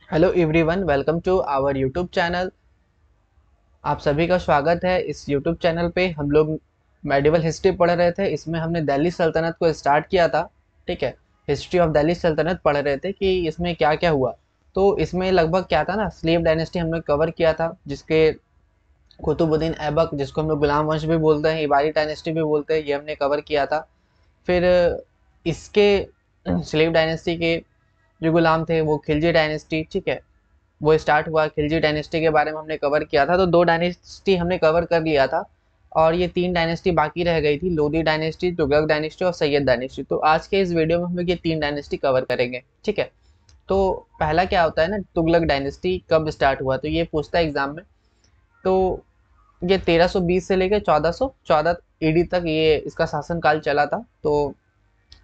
Hello everyone, welcome to our YouTube channel. आप सभी का स्वागत है। इस यूट्यूब चैनल पे हम लोग मेडिवल हिस्ट्री पढ़ रहे थे। इसमें हमने दिल्ली सल्तनत को स्टार्ट किया था। ठीक है, हिस्ट्री ऑफ दिल्ली सल्तनत पढ़ रहे थे कि इसमें क्या क्या हुआ। तो इसमें लगभग क्या था ना, स्लेव डायनेस्टी हमने कवर किया था, जिसके कुतुबुद्दीन ऐबक, जिसको हम लोग गुलाम वंश भी बोलते हैं, इबारी डायनेस्टी भी बोलते हैं, ये हमने कवर किया था। फिर इसके स्लेव डायनेस्टी के जो गुलाम थे वो खिलजी डायनेस्टी, ठीक है, वो स्टार्ट हुआ। खिलजी डायनेस्टी के बारे में हमने कवर किया था, तो दो डायनेस्टी हमने कवर कर लिया था और ये तीन डायनेस्टी बाकी रह गई थी, लोधी डायनेस्टी, तुगलक डायनेस्टी और सैयद डायनेस्टी। तो आज के इस वीडियो में हम लोग ये तीन डायनेस्टी कवर करेंगे। ठीक है, तो पहला क्या होता है ना, तुगलक डायनेस्टी कब स्टार्ट हुआ, तो ये पूछता है एग्जाम में। तो ये 1320 से लेकर 1414 ईडी तक ये इसका शासनकाल चला था। तो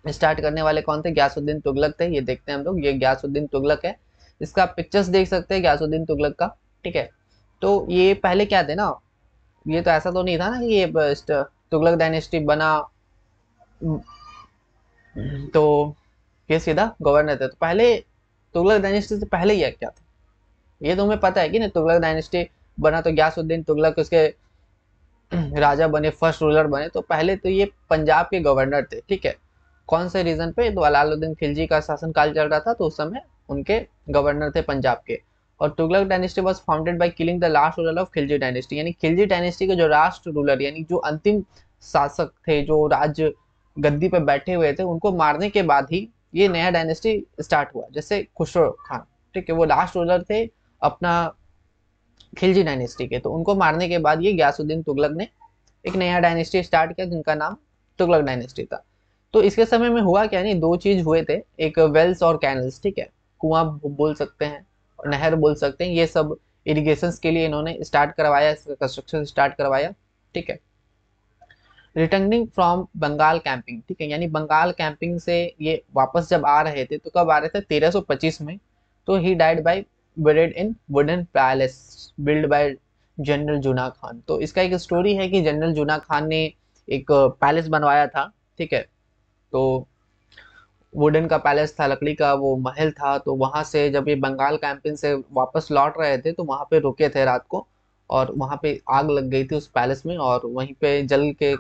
स्टार्ट करने वाले कौन थे? गयासुद्दीन तुगलक थे। ये देखते हैं हम लोग, ये गयासुद्दीन तुगलक है। इसका आप पिक्चर्स देख सकते हैं गयासुद्दीन तुगलक का। ठीक है, तो ये पहले क्या थे ना, ये तो ऐसा तो नहीं था ना कि ये तुगलक डायनेस्टी बना तो ये सीधा गवर्नर थे। तो पहले तुगलक डायनेस्टी से पहले ये क्या था, ये तो हमें पता है कि नहीं। तुगलक डायनेस्टी बना तो गयासुद्दीन तुगलक उसके राजा बने, फर्स्ट रूलर बने। तो पहले तो ये पंजाब के गवर्नर थे। ठीक है, कौन से रीजन पे? तो अलाउद्दीन खिलजी का शासनकाल चल रहा था, तो उस समय उनके गवर्नर थे पंजाब के। और Tughlaq dynasty was founded by killing the last ruler of Khilji dynasty, यानी खिलजी डायनेस्टी के जो लास्ट रूलर यानी जो अंतिम शासक थे, जो राज्य गद्दी पे बैठे हुए थे, उनको मारने के बाद ही ये नया डायनेस्टी स्टार्ट हुआ। जैसे खुसरो खान, ठीक है, वो लास्ट रूलर थे अपना खिलजी डायनेस्टी के, तो उनको मारने के बाद ये गयासुद्दीन तुगलक ने एक नया डायनेस्टी स्टार्ट किया, जिनका नाम तुगलक डायनेस्टी था। तो इसके समय में हुआ क्या, नहीं, दो चीज हुए थे, एक वेल्स और कैनल्स। ठीक है, कुआं बोल सकते हैं और नहर बोल सकते हैं, ये सब इरिगेशन के लिए इन्होंने स्टार्ट करवाया, इसका कंस्ट्रक्शन स्टार्ट करवाया। ठीक है, रिटर्निंग फ्रॉम बंगाल कैंपिंग, ठीक है, यानी बंगाल कैंपिंग से ये वापस जब आ रहे थे, तो कब आ रहे थे? 1325 में। तो he died by buried in wooden palace build by general Juna Khan. तो इसका एक स्टोरी है कि जनरल जूना खान ने एक पैलेस बनवाया था। ठीक है, तो वुडन का पैलेस था, लकड़ी का वो महल था। तो वहां से जब ये बंगाल कैंपिंग से वापस लौट रहे थे, तो वहां पे रुके थे रात को, और वहां पे आग लग गई थी उस पैलेस में, और वहीं पे जलने के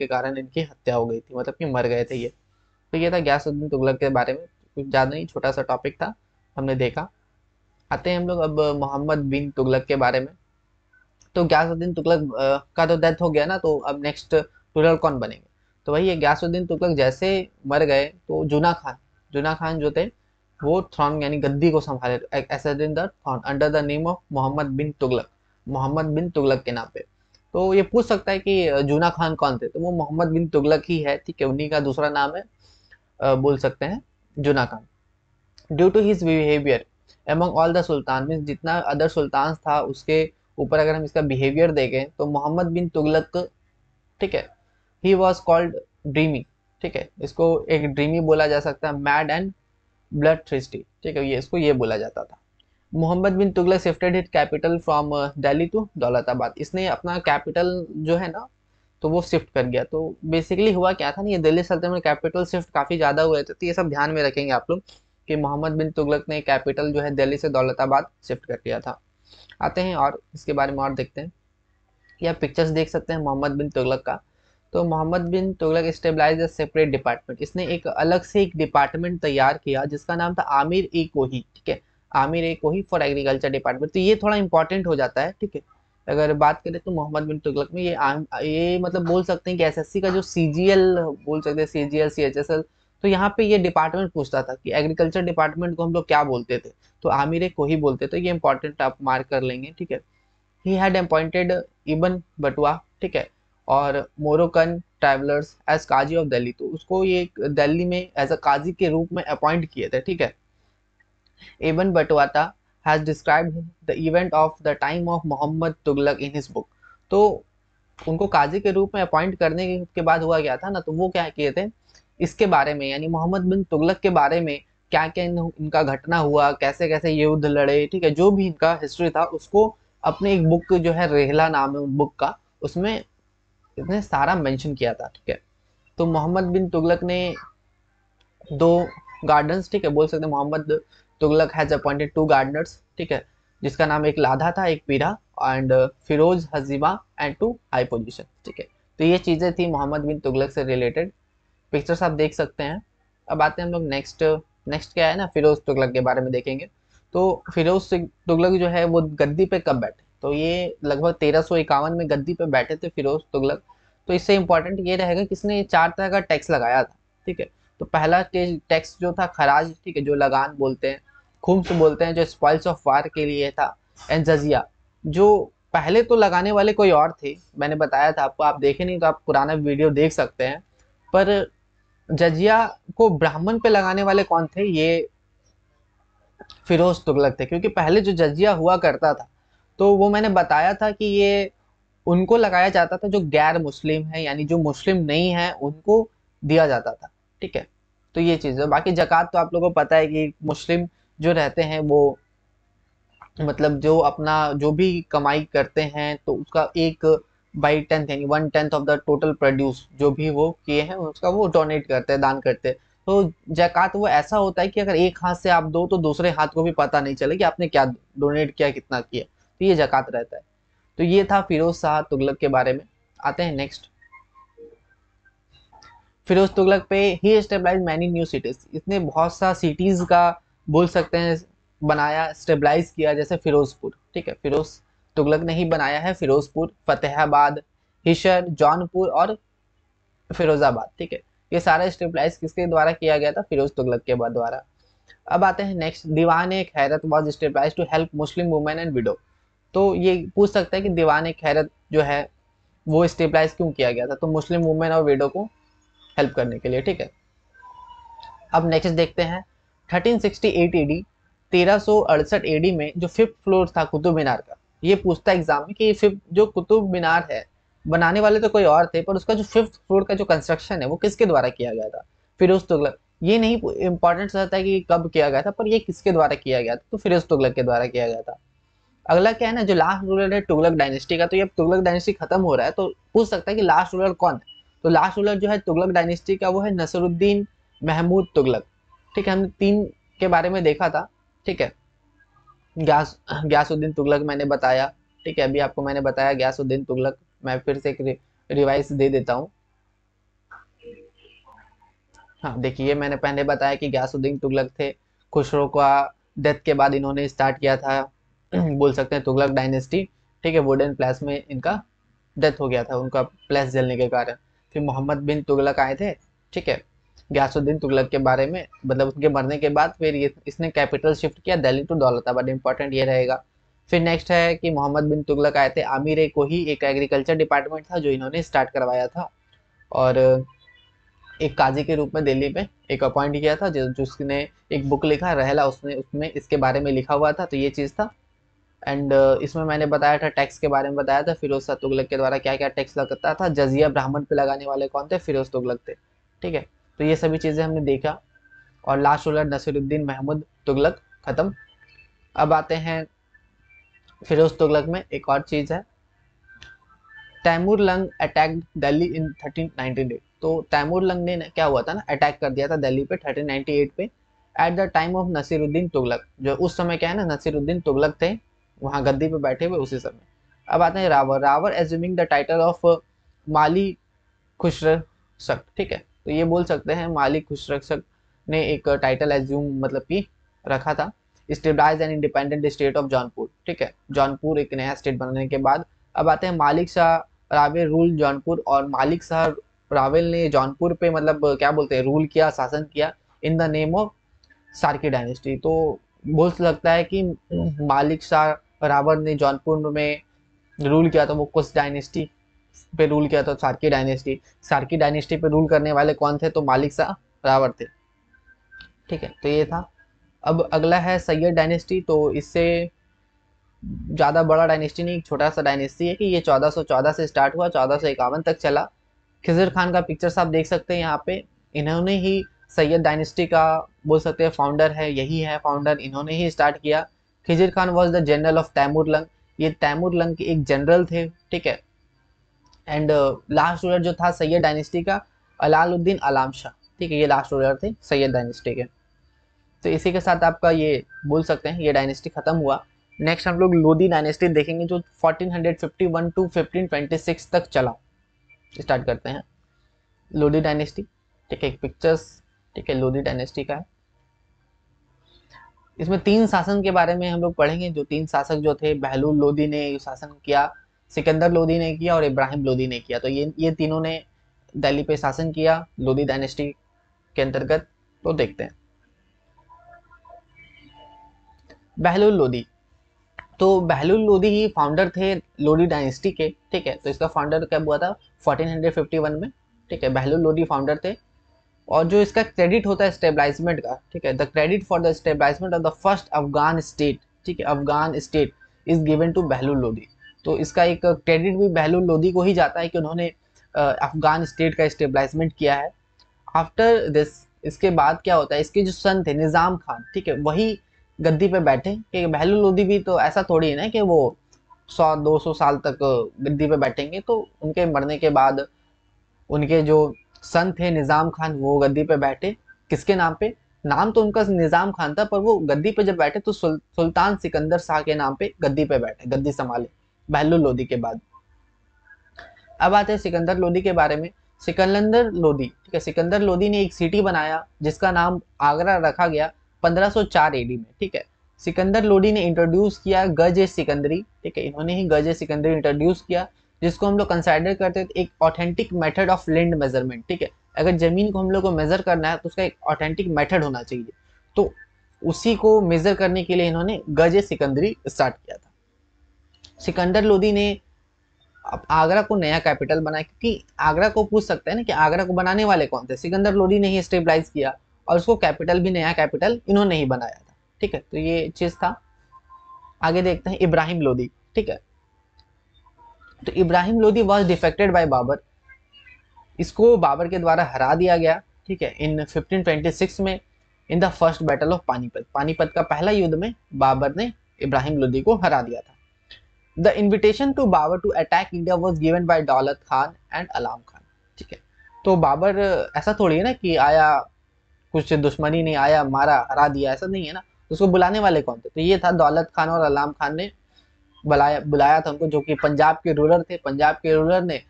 कारण इनकी हत्या हो गई थी, मतलब कि मर गए थे ये। तो ये था गयासुद्दीन तुगलक के बारे में, कुछ ज्यादा नहीं, छोटा सा टॉपिक था, हमने देखा। आते हैं हम लोग अब मोहम्मद बिन तुगलक के बारे में। तो गयासुद्दीन तुगलक का तो डेथ हो गया ना, तो अब नेक्स्ट रूलर कौन बनेंगे? तो वही है, गयासुद्दीन तुगलक जैसे मर गए, तो जूना खान जो थे, वो थ्रॉन यानी गद्दी को संभाले, एसेडिन the throne under the name of Mohammad bin Tughlaq, Mohammad bin Tughlaq के नाम पे। तो ये पूछ सकता है कि जूना खान कौन थे, तो वो मोहम्मद बिन तुगलक ही है। ठीक है, उन्हीं का दूसरा नाम है, बोल सकते हैं Juna Khan. Due to his behaviour among all the sultan, means जितना अदर सुल्तान था उसके ऊपर अगर हम इसका बिहेवियर देखें, तो मोहम्मद बिन तुगलक, ठीक है, ही वॉज कॉल्ड ड्रीमी। ठीक है, इसको एक ड्रीमी बोला जा सकता है, मैड एंड ब्लड थ्रिस्टी। ठीक है, ये इसको ये बोला जाता था। Mohammad bin Tughlaq shifted his capital from Delhi to Daulatabad, इसने अपना कैपिटल जो है ना, तो वो शिफ्ट कर गया। तो बेसिकली हुआ क्या था ना, ये दिल्ली सल्तनत में कैपिटल शिफ्ट काफी ज्यादा हुए थे, तो ये सब ध्यान में रखेंगे आप लोग कि मोहम्मद बिन तुगलक ने कैपिटल जो है दिल्ली से दौलताबाद शिफ्ट कर दिया था। आते हैं और इसके बारे में और देखते हैं। ये आप पिक्चर्स देख सकते हैं मोहम्मद बिन तुगलक का। तो Mohammad bin Tughlaq establish a separate department, इसने एक अलग से एक डिपार्टमेंट तैयार किया जिसका नाम था आमिर ए कोही। ठीक है, आमिर ए कोही फॉर एग्रीकल्चर डिपार्टमेंट। तो ये थोड़ा इंपॉर्टेंट हो जाता है। ठीक है, अगर बात करें तो मोहम्मद बिन तुगलक में ये मतलब बोल सकते हैं कि एसएससी का जो सीजीएल, बोल सकते हैं सीजीएल सीएचएसएल, तो यहाँ पे ये डिपार्टमेंट पूछता था कि एग्रीकल्चर डिपार्टमेंट को हम लोग क्या बोलते थे, तो आमिर ए कोही बोलते थे। ये इंपॉर्टेंट आप मार्क कर लेंगे। ठीक है, ही हैड अपॉइंटेड इबन बटुआ, ठीक है, और Moroccan travellers as Qazi of Delhi, तो उसको ये दिल्ली में एज अ काजी के रूप में अपॉइंट किए थे। ठीक है, Ibn Battuta has described the event of the time of Mohammad Tughlaq in his book. तो उनको काजी के रूप में अपॉइंट करने के बाद हुआ क्या था ना, तो वो क्या किए थे, इसके बारे में यानी मोहम्मद बिन तुगलक के बारे में क्या क्या इनका घटना हुआ, कैसे कैसे ये युद्ध लड़े, ठीक है, जो भी इनका हिस्ट्री था उसको अपने एक बुक जो है, रेहला नाम है उन बुक का, उसमें इसने सारा मेंशन किया था। ठीक है, तो मोहम्मद बिन तुगलक ने दो गार्डन्स, ठीक है, बोल सकते हैं Mohammad Tughlaq has appointed 2 gardeners, ठीक है, जिसका नाम एक लाधा था, एक Pira, and Firoz Hajima and 2 high position, ठीक है। तो ये चीज़ें थी मोहम्मद बिन तुगलक से रिलेटेड, पिक्चर्स आप देख सकते हैं। अब आते हैं हम लोग नेक्स्ट, नेक्स्ट क्या है ना, फिरोज तुगलक के बारे में देखेंगे। तो फिरोज तुगलक जो है वो गद्दी पे कब बैठे, तो ये लगभग 1351 में गद्दी पे बैठे थे फिरोज तुगलक। तो इससे इंपॉर्टेंट ये रहेगा कि इसने 4 तरह का टैक्स लगाया था, ठीक है। तो पहला टैक्स जो था खराज, ठीक है, जो लगान बोलते हैं, खुम्स बोलते हैं, जो स्पॉइल्स ऑफ वार के लिए था, एंड जजिया, जो पहले तो लगाने वाले कोई और थे, मैंने बताया था आपको, आप देखे नहीं तो आप पुराना वीडियो देख सकते हैं। पर जजिया को ब्राह्मण पे लगाने वाले कौन थे, ये फिरोज तुगलक थे, क्योंकि पहले जो जजिया हुआ करता था तो वो मैंने बताया था कि ये उनको लगाया जाता था जो गैर मुस्लिम है, यानी जो मुस्लिम नहीं है उनको दिया जाता था, ठीक है। तो ये चीज़ है। बाकी जक़ात तो आप लोगों को पता है कि मुस्लिम जो रहते हैं वो मतलब जो अपना जो भी कमाई करते हैं तो उसका 1/10 यानी 1/10 ऑफ द टोटल प्रोड्यूस जो भी वो किए हैं उसका वो डोनेट करते हैं, दान करते हैं। तो ज़कात वो ऐसा होता है कि अगर एक हाथ से आप दो तो दूसरे हाथ को भी पता नहीं चले कि आपने क्या डोनेट किया, कितना किया, तो ये ज़कात रहता है। तो ये था फिरोज शाह तुगलक के बारे में। आते हैं नेक्स्ट, फिरोज तुगलक पे ही स्टेबलाइज मैनी न्यू सिटीज, इसने बहुत सा सिटीज का बोल सकते हैं बनाया, स्टेबलाइज किया, जैसे फिरोजपुर, ठीक है, फिरोज तुगलक ने ही बनाया है फिरोजपुर, फतेहाबाद, हिशर, जौनपुर और फिरोजाबाद, ठीक है। ये सारा स्टेबलाइज किसके द्वारा किया गया था, फिरोज तुगलक के द्वारा। अब आते हैं next, Diwan e Khairat was establish to help Muslim women and widow. तो ये पूछ सकता है कि दीवान ए खैरत जो है वो स्टेबलाइज क्यों किया गया था, तो मुस्लिम वुमेन और विडो को हेल्प करने के लिए, ठीक है। अब नेक्स्ट देखते हैं 1368 एडी, 1368 एडी में जो फिफ्थ फ्लोर था कुतुब मीनार का, ये पूछता है एग्जाम में कि फिफ्थ जो कुतुब मीनार है, बनाने वाले तो कोई और थे पर उसका जो फिफ्थ फ्लोर का जो कंस्ट्रक्शन है वो किसके द्वारा किया गया था, फिरोज तुगलक। ये नहीं इंपॉर्टेंट रहता है कि कब किया गया था, पर ये किसके द्वारा किया गया था, तो फिरोज तुगलक के द्वारा किया गया था। अगला क्या है ना, जो लास्ट रूलर है तुगलक डायनेस्टी का, तो ये अब तुगलक डायनेस्टी खत्म हो रहा है तो पूछ सकता है कि लास्ट रूलर कौन है, तो लास्ट रूलर जो है तुगलक डायनेस्टी का वो है नसरुद्दीन महमूद तुगलक, ठीक है। हमने 3 के बारे में देखा था, ठीक है। गयासुद्दीन तुगलक मैंने बताया, ठीक है, अभी आपको मैंने बताया गयासुद्दीन तुगलक, मैं फिर से एक रिवाइज दे देता हूँ। हाँ देखिए, मैंने पहले बताया कि गयासुद्दीन तुगलक थे, खुसरो का डेथ के बाद इन्होंने स्टार्ट किया था बोल सकते हैं तुगलक डायनेस्टी, ठीक है। वुडन प्लेस में इनका डेथ हो गया था, उनका प्लेस जलने के कारण। फिर मोहम्मद बिन तुगलक आए थे, ठीक है, गयासुद्दीन तुगलक के बारे में, मतलब उनके मरने के बाद फिर ये इसने कैपिटल शिफ्ट किया दिल्ली टू दौलताबाद, इंपॉर्टेंट ये रहेगा। फिर नेक्स्ट है कि मोहम्मद बिन तुगलक आए थे, आमिर को ही एक एग्रीकल्चर डिपार्टमेंट था जो इन्होंने स्टार्ट करवाया था, और एक काजी के रूप में दिल्ली में एक अपॉइंट किया था, जिसने एक बुक लिखा रहला, उसने उसमें इसके बारे में लिखा हुआ था, तो ये चीज़ था। एंड इसमें मैंने बताया था टैक्स के बारे में बताया था, फिरोज शाह तुगलक के द्वारा क्या क्या टैक्स लगता था, जजिया ब्राह्मण पे लगाने वाले कौन थे, फिरोज तुगलक थे, ठीक है। तो ये सभी चीज़ें हमने देखा, और लास्ट रूलर नसीरुद्दीन महमूद तुगलक खत्म। अब आते हैं फिरोज तुगलक में एक और चीज़ है, तैमूर लंग अटैक दिल्ली इन 1398। तो तैमूर लंग ने क्या हुआ था ना, अटैक कर दिया था दिल्ली पे 1398 पे, at the time of Nasiruddin Tughlaq, जो उस समय क्या है ना नसीरुद्दीन तुगलक थे वहाँ गद्दी पे बैठे हुए उसी समय। अब आते हैं रावर, रावर एज्यूमिंग द टाइटल ऑफ माली खुशरक्षक, ठीक है। तो ये बोल सकते हैं माली खुशरक्षक ने एक टाइटल एज्यूम मतलब कि रखा था, stabilise and independent state of Jaunpur, ठीक है, जौनपुर एक नया स्टेट बनने के बाद। अब आते हैं मालिक शाह रावेल रूल जौनपुर, और मालिक शाह रावेल ने जौनपुर पे मतलब क्या बोलते हैं रूल किया, शासन किया, in the name of Sarki dynasty. तो बोल सकता है कि मालिक शाह रावल ने जौनपुर में रूल किया था, वो कुछ डायनेस्टी पे रूल किया था, सार्की डायनेस्टी, सार्की डायनेस्टी पे रूल करने वाले कौन थे, तो मालिक शाह रावल थे, ठीक है। तो ये था। अब अगला है सैयद डायनेस्टी, तो इससे ज़्यादा बड़ा डायनेस्टी नहीं, एक छोटा सा डायनेस्टी है कि ये 1414 से स्टार्ट हुआ, 1451 तक चला। खिजर खान का पिक्चर्स आप देख सकते हैं यहाँ पे, इन्होंने ही सैयद डायनेस्टी का बोल सकते हैं फाउंडर है, यही है फाउंडर, इन्होंने ही स्टार्ट किया। Khizr Khan was the general of Timur Lang, ये तैमूर लंग के एक जनरल थे, ठीक है। एंड लास्ट रूलर जो था सैयद डायनेस्टी का अलाउद्दीन अलाम शाह, ठीक है, ये लास्ट रूलर थे सैयद डायनेस्टी के। तो इसी के साथ आपका ये बोल सकते हैं ये डायनेस्टी खत्म हुआ। नेक्स्ट हम लोग लोधी डायनेस्टी देखेंगे जो 1451 टू 1526 तक चला। स्टार्ट करते हैं लोधी डायनेस्टी। ठीक है, एक पिक्चर्स ठीक है लोधी डायनेस्टी का है। इसमें 3 शासन के बारे में हम लोग पढ़ेंगे। जो 3 शासक जो थे, बहलूल लोधी ने शासन किया, सिकंदर लोधी ने किया और इब्राहिम लोधी ने किया। तो ये तीनों ने दिल्ली पे शासन किया लोधी डायनेस्टी के अंतर्गत। तो देखते हैं बहलूल लोधी। तो बहलूल लोधी ही फाउंडर थे लोधी डायनेस्टी के। ठीक है, तो इसका फाउंडर कब हुआ था? 1451 में। ठीक है, बहलूल लोधी फाउंडर थे। और जो इसका क्रेडिट होता है स्टेबलाइजमेंट का, ठीक है, the credit for the establishment of the first Afghan state, ठीक है, Afghan state is given to Bahlul Lodi. तो इसका एक क्रेडिट भी बहलूल लोधी को ही जाता है कि उन्होंने अफगान स्टेट का स्टेबलाइजमेंट किया है। आफ्टर दिस, इसके बाद क्या होता है, इसके जो सन थे निज़ाम खान, ठीक है, वही गद्दी पे बैठे। कि बहलूल लोधी भी तो ऐसा थोड़ी है ना कि वो 100-200 साल तक गद्दी पे बैठेंगे। तो उनके मरने के बाद उनके जो सन थे निज़ाम खान, वो गद्दी पे बैठे। किसके नाम पे? नाम तो उनका निज़ाम खान था, पर वो गद्दी पे जब बैठे तो सुल्तान सिकंदर शाह के नाम पे गद्दी पे बैठे, गद्दी संभाले बहलूल लोधी के बाद। अब आते हैं सिकंदर लोधी के बारे में। सिकंदर लोधी, ठीक है, सिकंदर लोधी ने एक सिटी बनाया जिसका नाम आगरा रखा गया 1504 एडी में। ठीक है, सिकंदर लोधी ने इंट्रोड्यूस किया गज ए सिकंदरी। ठीक है, इन्होंने ही गज ए सिकंदरी इंट्रोड्यूस किया, जिसको हम लोग कंसिडर करते हैं एक authentic method of land measurement. ठीक है, अगर जमीन को हम लोग को मेजर करना है तो उसका एक ऑथेंटिक मेथड होना चाहिए। तो उसी को मेजर करने के लिए इन्होंने गज ए सिकंदरी स्टार्ट किया था। सिकंदर लोधी ने अब आगरा को नया कैपिटल बनाया, क्योंकि आगरा को पूछ सकते हैं ना कि आगरा को बनाने वाले कौन थे? सिकंदर लोधी ने ही स्टेबलाइज किया और उसको कैपिटल भी, नया कैपिटल इन्होंने ही बनाया था। ठीक है, तो ये चीज था। आगे देखते हैं इब्राहिम लोधी। ठीक है, तो Ibrahim Lodi was defected by Babur. इसको बाबर के द्वारा हरा दिया गया। ठीक है, इन 1526 में in the first battle of Panipat. Panipat का पहला युद्ध में बाबर ने इब्राहिम लोधी को हरा दिया था। The invitation to Babur to attack India was given by Daulat Khan and अलाम खान। ठीक है, तो बाबर ऐसा थोड़ी है ना कि आया, कुछ दुश्मनी नहीं, आया मारा हरा दिया, ऐसा नहीं है ना। तो उसको बुलाने वाले कौन थे? तो ये था दौलत खान और अलाम खान ने बुलाया था उनको, जो कि पंजाब के रूलर थे। पंजाब के रूलर ने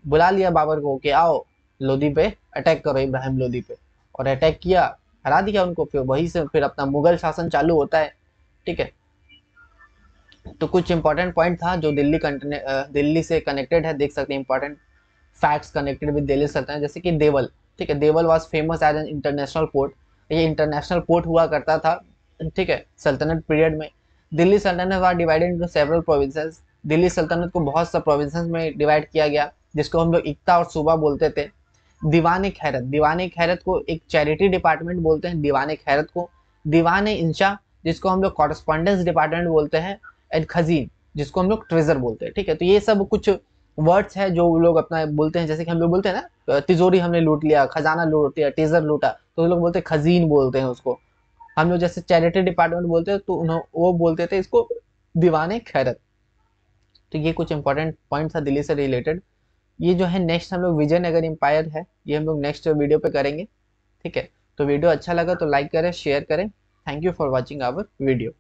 बुला लिया बाबर को कि आओ लोधी पे अटैक करो, इब्राहिम लोधी पे। और अटैक किया, हरा दिया उनको। फिर वहीं से फिर अपना मुगल शासन चालू होता है। ठीक है, तो कुछ इंपॉर्टेंट पॉइंट था जो दिल्ली से कनेक्टेड है, देख सकते हैं important facts connected with Delhi Sultanate, जैसे कि देवल। ठीक है, Deval was famous as an international port. ये इंटरनेशनल पोर्ट हुआ करता था। ठीक है, सल्तनत पीरियड में दिल्ली सल्तनत was divided into several provinces. Delhi सल्तनत को बहुत सा प्रोविंसेस में डिवाइड किया गया, जिसको हम लोग इक्ता और सूबा बोलते थे। दीवान खैरत, दीवान खैरत को एक चैरिटी डिपार्टमेंट बोलते हैं, दीवान खैरत को। दीवान इंशा, जिसको हम लोग कॉरेस्पॉन्डेंस डिपार्टमेंट बोलते हैं। एंड खजीन, जिसको हम लोग ट्रेजर बोलते हैं। ठीक है, तो ये सब कुछ वर्ड्स है जो लोग अपना बोलते हैं। जैसे कि हम लोग बोलते हैं ना तिजोरी हमने लूट लिया, खजाना लूट लिया, ट्रेजर लूटा, तो लोग बोलते हैं खजीन बोलते हैं उसको। हम लोग जैसे चैरिटी डिपार्टमेंट बोलते हैं तो वो बोलते थे इसको दीवान खैरत। तो ये कुछ इंपॉर्टेंट पॉइंट था दिल्ली से रिलेटेड। ये जो है नेक्स्ट हम लोग विजयनगर एम्पायर है, ये हम लोग नेक्स्ट वीडियो पे करेंगे। ठीक है, तो वीडियो अच्छा लगा तो लाइक करें, शेयर करें। Thank you for watching our video.